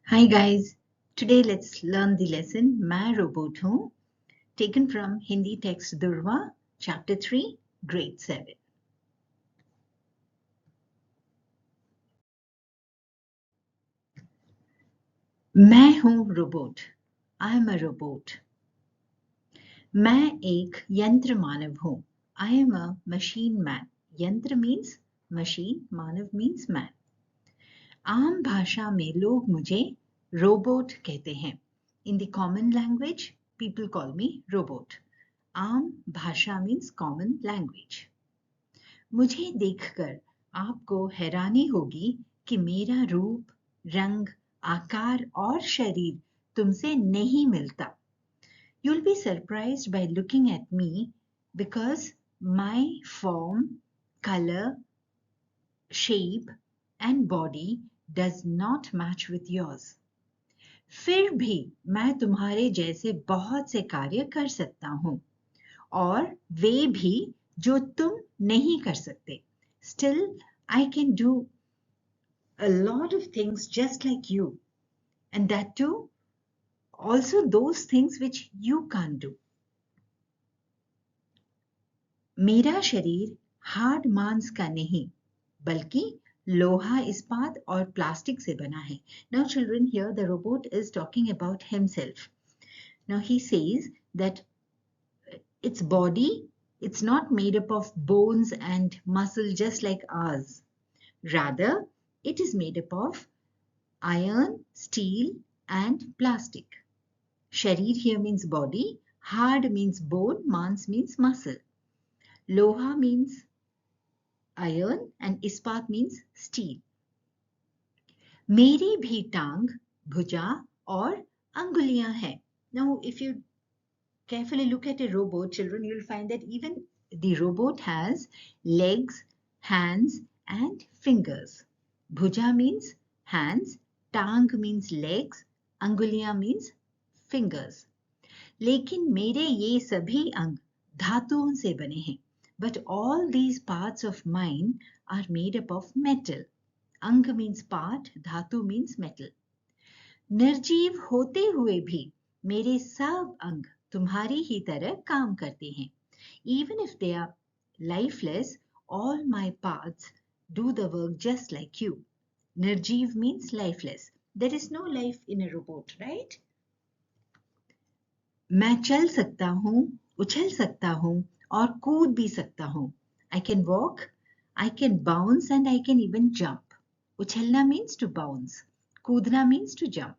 Hi guys, today let's learn the lesson मैं robot हूँ, taken from Hindi text Durva, chapter 3, grade 7. मैं हूँ robot. I am a robot. मैं एक यंत्र मानव हूँ. I am a machine man. यंत्र means machine, मानव means man. आम भाषा में लोग मुझे robot कहते हैं. In the common language, people call me robot. आम भाषा means common language. मुझे देखकर आपको हैरानी होगी कि मेरा रूप, रंग, आकार और शरीर तुमसे नहीं मिलता. You'll be surprised by looking at me because my form, color, shape and body does not match with yours. फिर भी मैं तुम्हारे जैसे बहुत से कार्य कर सकता हूँ और वे भी जो तुम नहीं कर सकते. Still, I can do a lot of things just like you, and that too also those things which you can't do. मेरा शरीर हार्ड मांस का नहीं बल्कि लोहा इस्पात और प्लास्टिक से बना है. Now children, here the robot is talking about himself. Now he says that its body, it's not made up of bones and muscle just like ours. Rather, it is made up of iron, steel and plastic. Sharir here means body, hard means bone, mans means muscle. Loha means iron and ispat means steel. मेरी भी टांग, भुजा और अंगुलियां हैं. Now, if you carefully look at a robot, children, you'll find that even the robot has legs, hands and fingers. Bhuja means hands, tang means legs, अंगुलियां means fingers. लेकिन मेरे ये सभी अंग धातुओं से बने हैं. But all these parts of mine are made up of metal. अंग means part, धातु means metal. निर्जीव होते हुए भी मेरे सब अंग तुम्हारी ही तरह काम करते हैं. Even if they are lifeless, all my parts do the work just like you. Nirjeev means lifeless. There is no life in a robot, right? मैं चल सकता हूँ, उछल सकता हूँ और कूद भी सकता हूँ. I can walk, I can bounce and I can even jump. उछलना means to bounce. कूदना means to jump.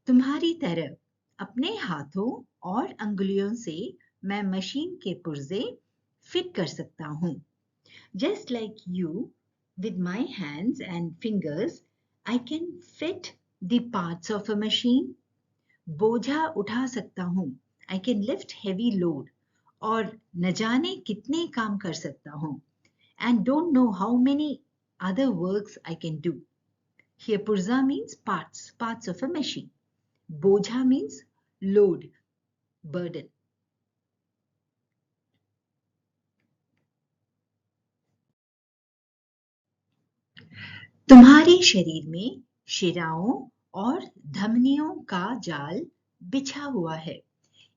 तुम्हारी तरह अपने हाथों और अंगुलियों से मैं मशीन के पुर्जे फिट कर सकता हूँ. Just like you, with my hands and fingers, I can fit the parts of a machine. बोझा उठा सकता हूँ. I can lift heavy load. और न जाने कितने काम कर सकता हूँ. And don't know how many other works I can do. Here purza means parts of a machine. बोझा means load, burden. तुम्हारे शरीर में शिराओं और धमनियों का जाल बिछा हुआ है.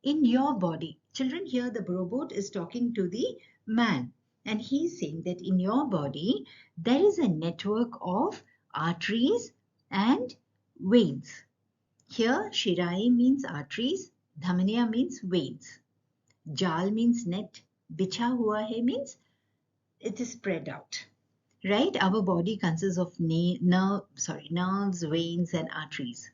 In your body, children, here the robot is talking to the man and he's saying that in your body there is a network of arteries and veins. Here shirai means arteries, dhamaniya means veins, jal means net, bicha hua hai means it is spread out. Right? Our body consists of nerves, veins and arteries.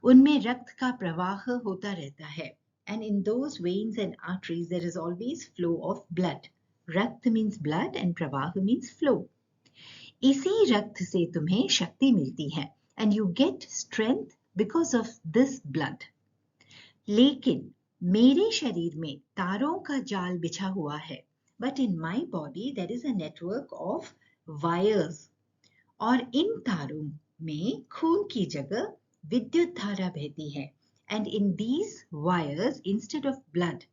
उनमें रक्त का प्रवाह होता रहता है. And in those veins and arteries there is always flow of blood. रक्त means blood and प्रवाह means flow. इसी रक्त से तुम्हें शक्ति मिलती है and you get strength because of this blood. लेकिन मेरे शरीर में तारों का जाल बिछा हुआ है. But in my body there is a network of wires. और इन तारों में खून की जगह विद्युत धारा बहती है. And in these wires, instead of blood,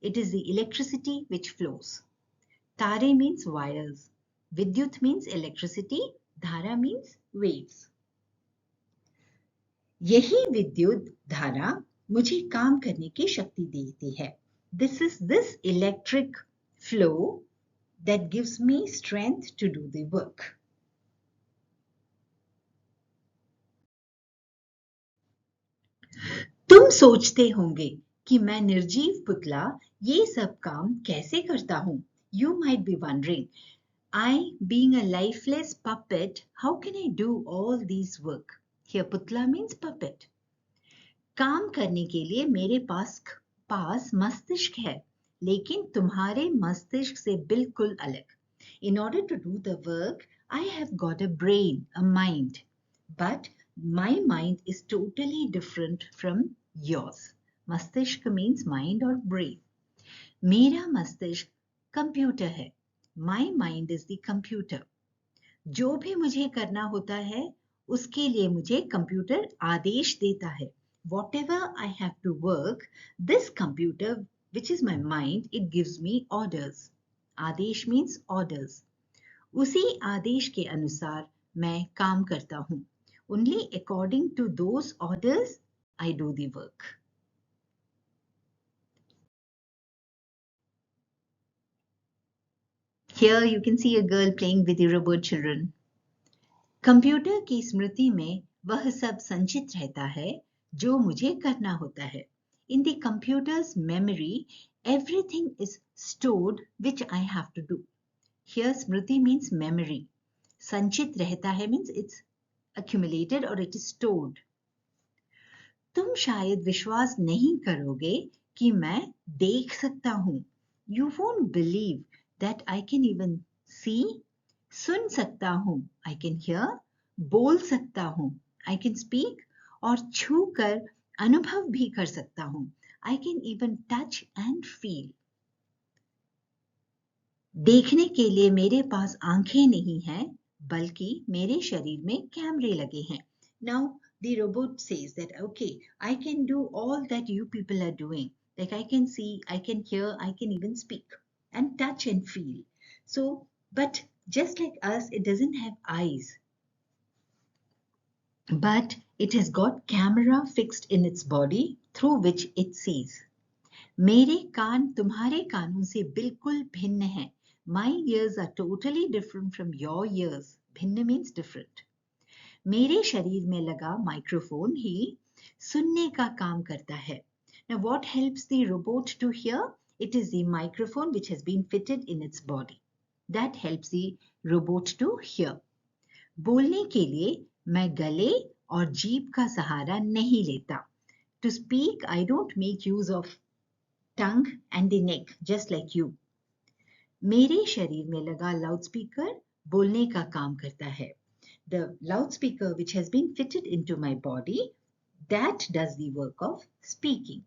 it is the electricity which flows. Tare means wires. Vidyut means electricity. Dhara means waves. यही विद्युत धारा मुझे काम करने की शक्ति देती है. This is this electric flow that gives me strength to do the work. तुम सोचते होंगे कि मैं निर्जीव पुतला ये सब काम कैसे करता हूँ. You might be wondering, I, being a lifeless puppet, how can I do all these work? Here putla means puppet. काम करने के लिए मेरे पास मस्तिष्क है, लेकिन तुम्हारे मस्तिष्क से बिल्कुल अलग. In order to do the work, I have got a brain, a mind. But my mind is totally different from yours. मस्तिष्क means mind or brain. मेरा मस्तिष्क कंप्यूटर है. My mind is the computer. जो भी मुझे करना होता है, उसके लिए मुझे कंप्यूटर आदेश देता है. Whatever I have to work, this computer, which is my mind, it gives me orders. Adesh means orders. उसी आदेश के अनुसार मैं काम करता हूँ. Only according to those orders, I do the work. Here you can see a girl playing with the robot children. Computer की स्मृति में वह सब संचित रहता है जो मुझे करना होता है. In the computer's memory, everything is stored which I have to do. Here smriti means memory. संचित रहता है means it's accumulated or it is stored. तुम शायद विश्वास नहीं करोगे कि मैं देख सकता हूँ. You won't believe that I can even see. सुन सकता हूँ, I can hear. बोल सकता हूँ, I can speak. और छू कर अनुभव भी कर सकता हूँ, I can even touch and feel. देखने के लिए मेरे पास आंखें नहीं हैं, बल्कि मेरे शरीर में कैमरे लगे हैं. Now the robot says that okay, I can do all that you people are doing. Like I can see, I can hear, I can even speak and touch and feel. So, but just like us, it doesn't have eyes. But it has got camera fixed in its body through which it sees. मेरे कान तुम्हारे कानों से बिल्कुल भिन्न हैं. My ears are totally different from your ears. भिन्न means different. मेरे शरीर में लगा माइक्रोफोन ही सुनने का काम करता है. Now what helps the robot to hear? It is the microphone which has been fitted in its body. That helps the robot to hear. बोलने के लिए मैं गले और जीभ का सहारा नहीं लेता. To speak, I don't make use of tongue and the neck, just like you. मेरे शरीर में लगा लाउडस्पीकर बोलने का काम करता है. The loudspeaker which has been fitted into my body, that does the work of speaking.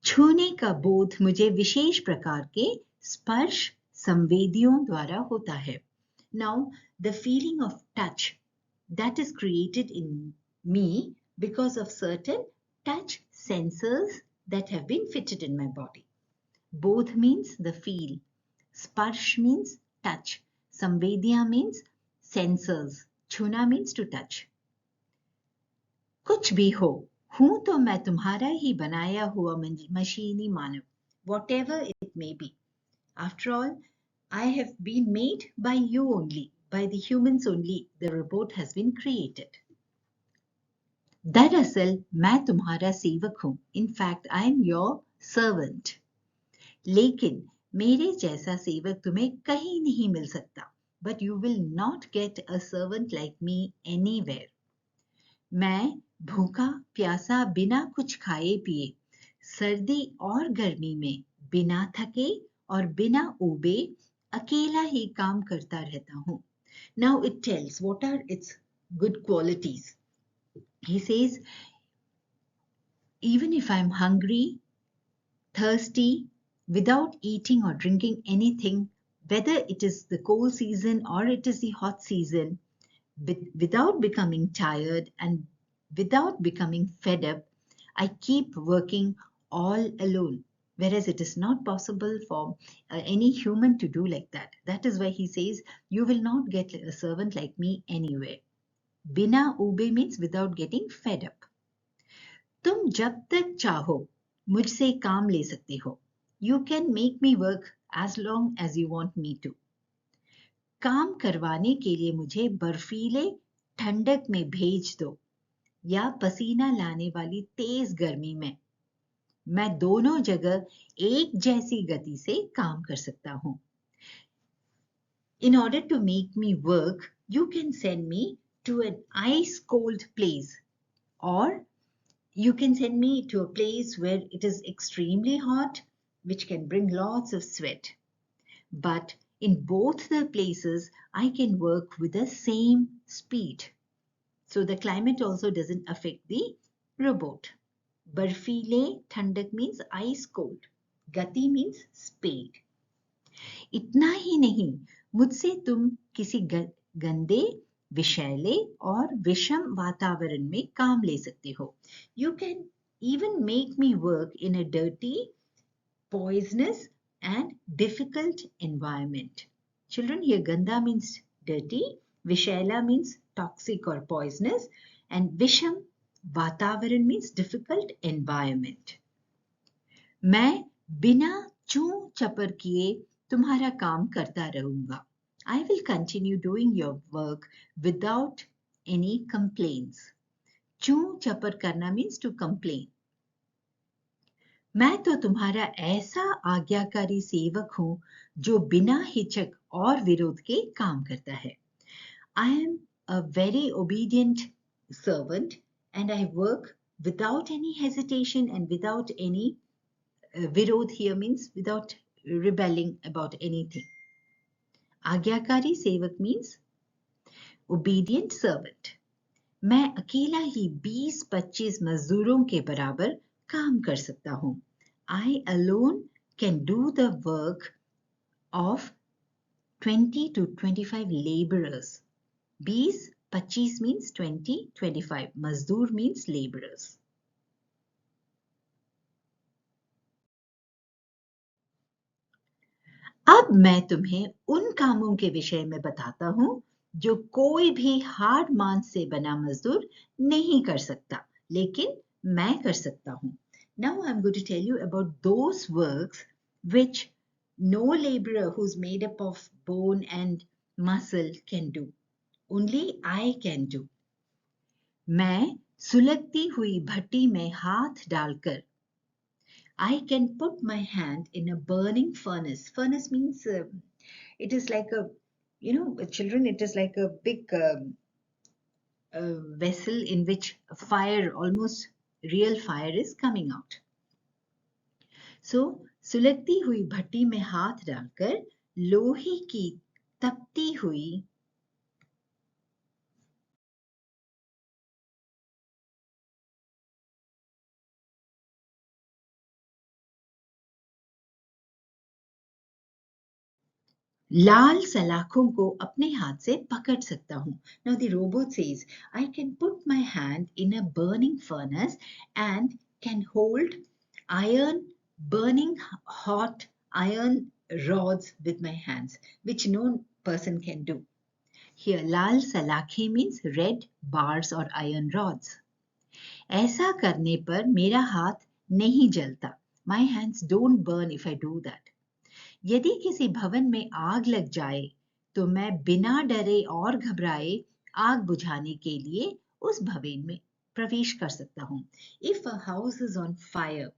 छूने का बोध मुझे विशेष प्रकार के स्पर्श संवेदियों द्वारा होता है. Now, the feeling of touch that is created in me because of certain touch sensors that have been fitted in my body. Both means the feel. Sparsh means touch. Samvedya means sensors. Chuna means to touch. कुछ भी हो, हूं तो मैं तुम्हारा ही बनाया हुआ मशीनी मानव. Whatever it may be. After all, I have been made by you only, by the humans only. The robot has been created. दरअसल मैं तुम्हारा सेवक हूं. In fact, I am your servant. लेकिन मेरे जैसा सेवक तुम्हें कहीं नहीं मिल सकता. But you will not get a servant like me anywhere. मैं भूखा प्यासा बिना कुछ खाए पिए, सर्दी और गर्मी में बिना थके और बिना ऊबे अकेला ही काम करता रहता हूँ. Now it tells what are its good qualities. He says, even if I'm hungry, thirsty, without eating or drinking anything, whether it is the cold season or it is the hot season, without becoming tired and Without becoming fed up, I keep working all alone. Whereas it is not possible for any human to do like that. That is why he says, you will not get a servant like me anywhere. Bina ube means without getting fed up. तुम जब तक चाहो मुझसे काम ले सकते हो. You can make me work as long as you want me to. काम करवाने के लिए मुझे बर्फीले ठंडक में भेज दो या पसीना लाने वाली तेज गर्मी में. मैं दोनों जगह एक जैसी गति से काम कर सकता हूं. In order to make me work, you can send me to an ice cold place, or you can send me to a place where it is extremely hot, which can bring lots of sweat. But in both the places, I can work with the same speed. So the climate also doesn't affect the robot. Barfile thandak means ice cold. Gati means speed. इतना ही नहीं, मुझसे तुम किसी गंदे, विषैले और विषम वातावरण में काम ले सकते हो. You can even make me work in a dirty, poisonous and difficult environment. Children, here ganda means dirty, vishaila means toxic or poisonous, and visham, वातावरण means difficult environment. मैं बिना चूं चपर किए तुम्हारा काम करता रहूंगा. I will continue doing your work without any complaints. चूं चपर करना means to complain. मैं तो तुम्हारा ऐसा आज्ञाकारी सेवक हूं जो बिना हिचक और विरोध के काम करता है. I am a very obedient servant and I work without any hesitation and without any विरोध here means without rebelling about anything. आज्ञाकारी सेवक means obedient servant. मैं अकेला ही 20-25 मजदूरों के बराबर काम कर सकता हूं. I alone can do the work of 20 to 25 laborers. 20-25 means 20-25. मजदूर means laborers. अब मैं तुम्हें उन कामों के विषय में बताता हूं जो कोई भी हार्ड मांस से बना मजदूर नहीं कर सकता, लेकिन मैं कर सकता हूं. Now I'm going to tell you about those works which no laborer who's made up of bone and muscle can do. Only I can do. मैं सुलगती हुई भट्टी में हाथ डालकर I can put my hand in a burning furnace. Furnace means it is like a, children, it is like a big vessel in which fire, almost real fire is coming out. So, सुलगती हुई भट्टी में हाथ डालकर लोहे की तपती हुई लाल सलाखों को अपने हाथ से पकड़ सकता हूं. Now the robot says, I can put my hand in a burning furnace and can hold burning hot iron rods with my hands, which no person can do. Here, Lal सलाखें means red bars or iron rods. ऐसा करने पर मेरा हाथ नहीं जलता. My hands don't burn if I do that. यदि किसी भवन में आग लग जाए तो मैं बिना डरे और घबराए आग बुझाने के लिए उस भवन में प्रवेश कर सकता हूं. If a house is on fire,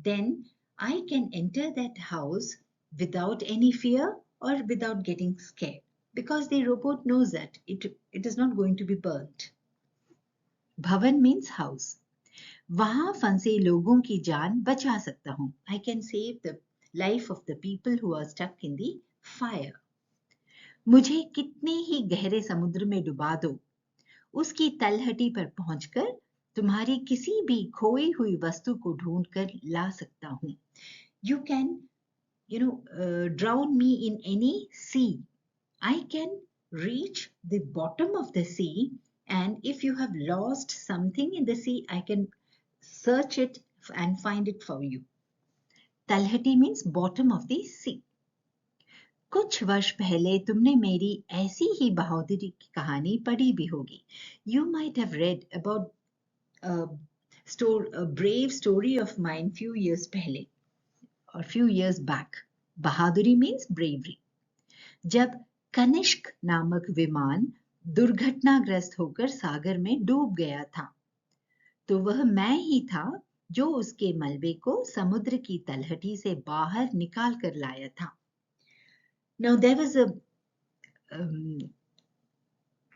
then I can enter that house without any fear or without getting scared, because the robot knows that it is not going to be burnt. भवन means house. वहां फंसे लोगों की जान बचा सकता हूं. I can save the life of the people who are stuck in the fire. मुझे कितने ही गहरे समुद्र में डुबा दो, उसकी तलहटी पर पहुंचकर तुम्हारी किसी भी खोई हुई वस्तु को ढूंढकर ला सकता हूं. You can, drown me in any sea. I can reach the bottom of the sea And if you have lost something in the sea, I can search it and find it for you. Talhati means bottom of the sea. कुछ वर्ष पहले तुमने मेरी ऐसी ही बहादुरी की कहानी पढ़ी भी होगी. You might have read about a brave story of mine few years पहले or few years back. बहादुरी means bravery. जब कनिष्क नामक विमान दुर्घटनाग्रस्त होकर सागर में डूब गया था, तो वह मैं ही था जो उसके मलबे को समुद्र की तलहटी से बाहर निकाल कर लाया था. Now there was a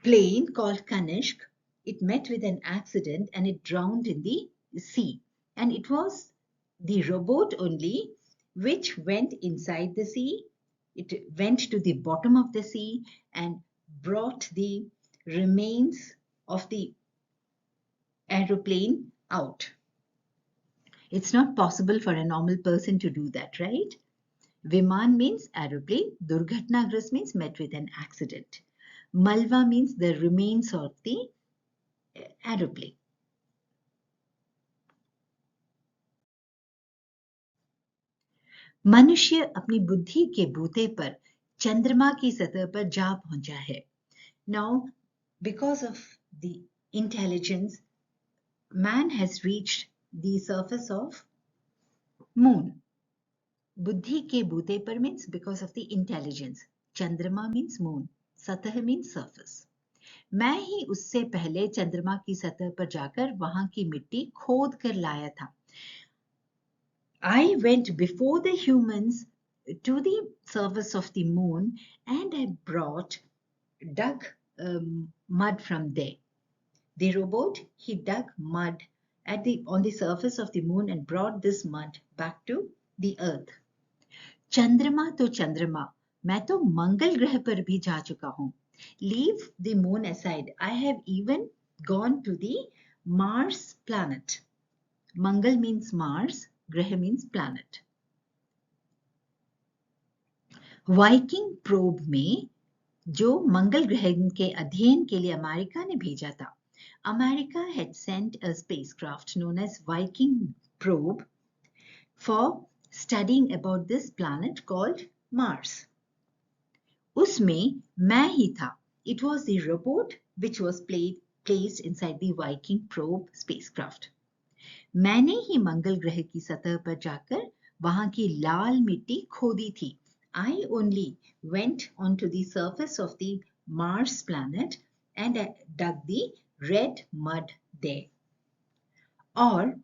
plane called Kanishk. It met with an accident and it drowned in the sea. And it was the rowboat only which went inside the sea. It went to the bottom of the sea and brought the remains of the aeroplane out. It's not possible for a normal person to do that, right? Viman means aeroplane. Durghatnagrast means met with an accident. Malwa means the remains of the aeroplane. मनुष्य अपनी बुद्धि के बूते पर चंद्रमा की सतह पर जा पहुंचा है. Now, because of the intelligence, man has reached the surface of moon. बुद्धि के बूते पर means because of the intelligence. चंद्रमा means moon. सतह means surface. मैं ही उससे पहले चंद्रमा की सतह पर जाकर वहां की मिट्टी खोद कर लाया था. I went before the humans to the surface of the moon and I dug mud from there. The robot, he dug mud on the surface of the moon and brought this mud back to the earth. चंद्रमा तो चंद्रमा, मैं तो मंगल ग्रह पर भी जा चुका हूं. Leave the moon aside. I have even gone to the Mars planet. Mangal means Mars, Graha means planet. Viking probe में जो मंगल ग्रह के अध्ययन के लिए अमेरिका ने भेजा था, America had sent a spacecraft known as Viking probe for studying about this planet called Mars. उसमें मैं ही था. It was the robot which was placed inside the Viking probe spacecraft. मैंने ही मंगल ग्रह की सतह पर जाकर वहां की लाल मिट्टी खोदी थी. I only went onto the surface of the Mars planet and I dug the red mud there. और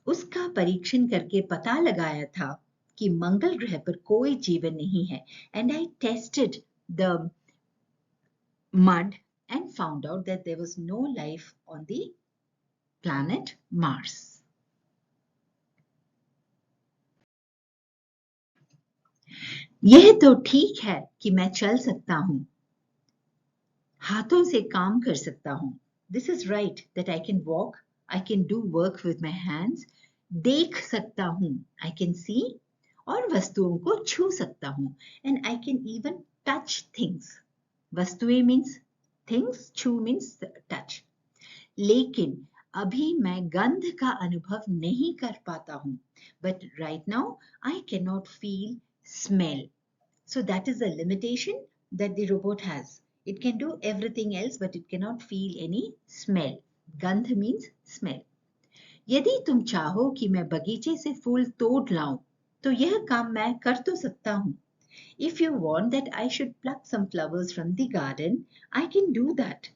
उसका परीक्षण करके पता लगाया था कि मंगल ग्रह पर कोई जीवन नहीं है. And I tested the mud and found out that there was no life on the planet Mars. यह तो ठीक है कि मैं चल सकता हूं, हाथों से काम कर सकता हूं. This is right that I can walk, I can do work with my hands. देख सकता हूं, I can see. और वस्तुओं को छू सकता हूं. And I can even touch things. वस्तुएं means things, छू means touch. लेकिन अभी मैं गंध का अनुभव नहीं कर पाता हूं. But right now I cannot feel smell. So that is the limitation that the robot has. It can do everything else, but it cannot feel any smell. Gandh means smell. यदि तुम चाहो कि मैं बगीचे से फूल तोड़ लाऊं, तो यह काम मैं कर तो सकता हूं. If you want that I should pluck some flowers from the garden, I can do that.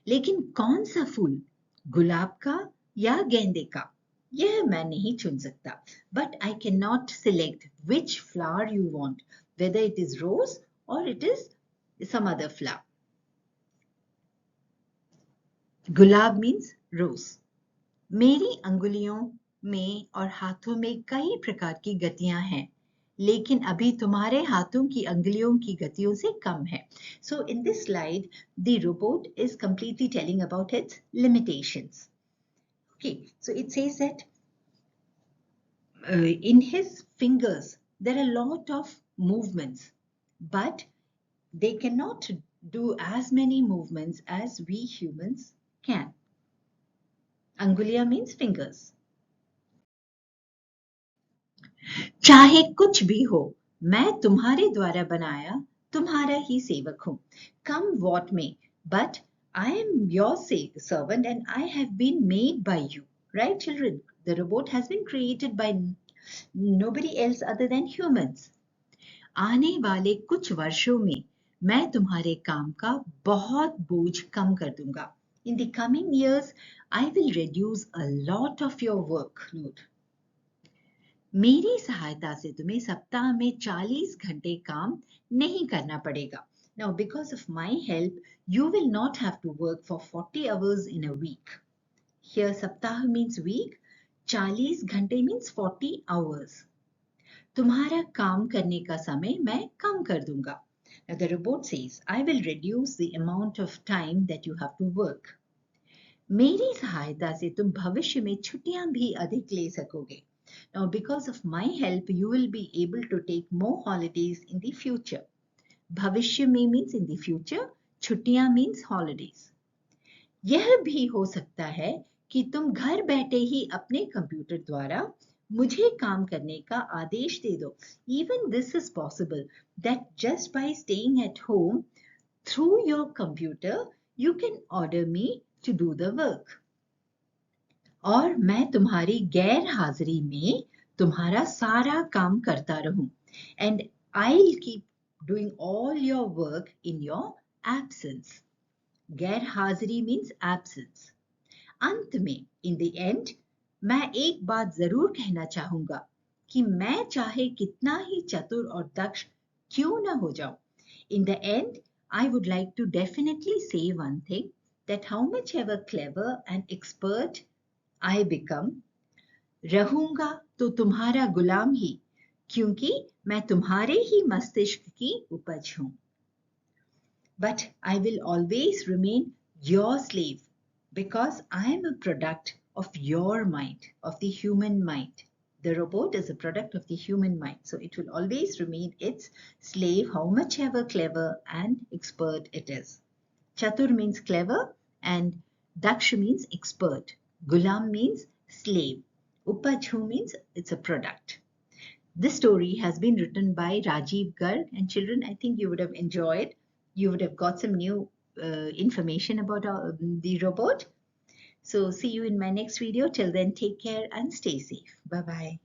लेकिन कौन सा फूल, गुलाब का या गेंदे का, यह मैं नहीं चुन सकता. But I cannot select which flower you want, whether it is rose or it is some other flower. Gulab means rose. मेरी अंगुलियों में और हाथों में कई प्रकार की गतियां हैं, लेकिन अभी तुम्हारे हाथों की अंगुलियों की गतियों से कम है. So in this slide, the robot is completely telling about its limitations. Okay, so it says that in his fingers there are a lot of movements, but they cannot do as many movements as we humans can. Anguliya means fingers. चाहे कुछ भी हो, मैं तुम्हारे द्वारा बनाया तुम्हारा ही सेवक हूं. Come what may, but I am your servant and I have been made by you. Right, children? The robot has been created by nobody else other than humans. आने वाले कुछ वर्षों में मैं तुम्हारे काम का बहुत बोझ कम कर दूंगा. In the coming years, I will reduce a lot of your workload. मेरी सहायता से तुम्हें सप्ताह में 40 घंटे काम नहीं करना पड़ेगा. Now, because of my help, you will not have to work for 40 hours in a week. Here, सप्ताह means week. 40 घंटे means 40 hours. तुम्हारा काम करने का समय मैं कम कर दूंगा. Now, the robot says, I will reduce the amount of time that you have to work. मेरी सहायता से तुम भविष्य में छुट्टियां भी अधिक ले सकोगे. Now, because of my help, you will be able to take more holidays in the future. Bhavishya mein means in the future, छुट्टियां means holidays. यह भी हो सकता है कि तुम घर बैठे ही अपने कंप्यूटर द्वारा मुझे काम करने का आदेश दे दो. Even this is possible that just by staying at home through your computer, you can order me to do the work. और मैं तुम्हारी गैर हाजिरी में तुम्हारा सारा काम करता रहूं. And I'll keep doing all your work in your absence. गैर हाजिरी means absence. अंत में, in the end, मैं एक बात जरूर कहना चाहूंगा कि मैं चाहे कितना ही चतुर और दक्ष क्यों न हो जाऊं. In the end, I would like to definitely say one thing, that how much ever clever and expert I become, रहूंगा तो तुम्हारा गुलाम ही, क्योंकि मैं तुम्हारे ही मस्तिष्क की उपज हूं. But I will always remain your slave, because I am a product of your mind, of the human mind. The robot is a product of the human mind, so it will always remain its slave, how much ever clever and expert it is. Chatur means clever and Daksh means expert. Gulam means slave. Upajhu means it's a product. This story has been written by Rajiv Garg, and children, I think you would have enjoyed. You would have got some new information about the robot. So see you in my next video. Till then, take care and stay safe. Bye-bye.